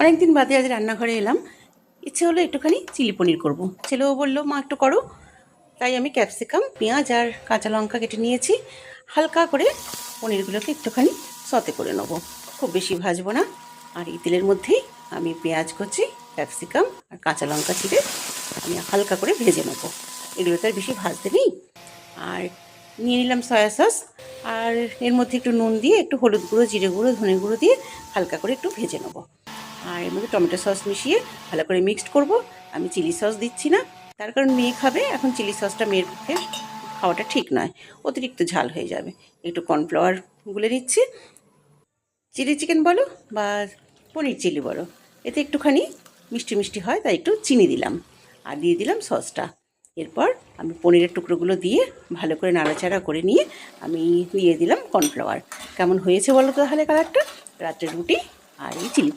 অনেক দিন বাদে আজ রান্নাঘরে এলাম। ইচ্ছে হলো একটুখানি চিলি পনির করব। ছেলেও বললো মা একটু করো। তাই আমি ক্যাপসিকাম, পেঁয়াজ আর কাঁচা লঙ্কা কেটে নিয়েছি। হালকা করে পনিরগুলোকে একটুখানি সতে করে নেবো, খুব বেশি ভাজবো না। আর এই তেলের মধ্যেই আমি পেঁয়াজ কুচি, ক্যাপসিকাম আর কাঁচা লঙ্কা চিড়ে আমি হালকা করে ভেজে নেবো। এগুলো তো আর বেশি ভাজতে নেই। আর নিয়ে নিলাম সয়া সস, আর এর মধ্যে একটু নুন দিয়ে, একটু হলুদ গুঁড়ো, জিরে গুঁড়ো, ধনে গুঁড়ো দিয়ে হালকা করে একটু ভেজে নেবো। আর এর মধ্যে টমেটো সস মিশিয়ে ভালো করে মিক্সড করব। আমি চিলি সস দিচ্ছি না, তার কারণ মেয়ে খাবে। এখন চিলি সসটা মেয়ের পক্ষে খাওয়াটা ঠিক নয়, অতিরিক্ত ঝাল হয়ে যাবে। একটু কর্নফ্লাওয়ার গুলে নিচ্ছি। চিলি চিকেন বলো বা পনির চিলি বলো, এতে একটুখানি মিষ্টি মিষ্টি হয়, তাই একটু চিনি দিলাম আর দিয়ে দিলাম সসটা। এরপর আমি পনিরের টুকরোগুলো দিয়ে ভালো করে নাড়াচাড়া করে নিয়ে আমি দিয়ে দিলাম কর্নফ্লাওয়ার। কেমন হয়েছে বলো তো তাহলে কালারটা? রাত্রে রুটি আর এই চিলি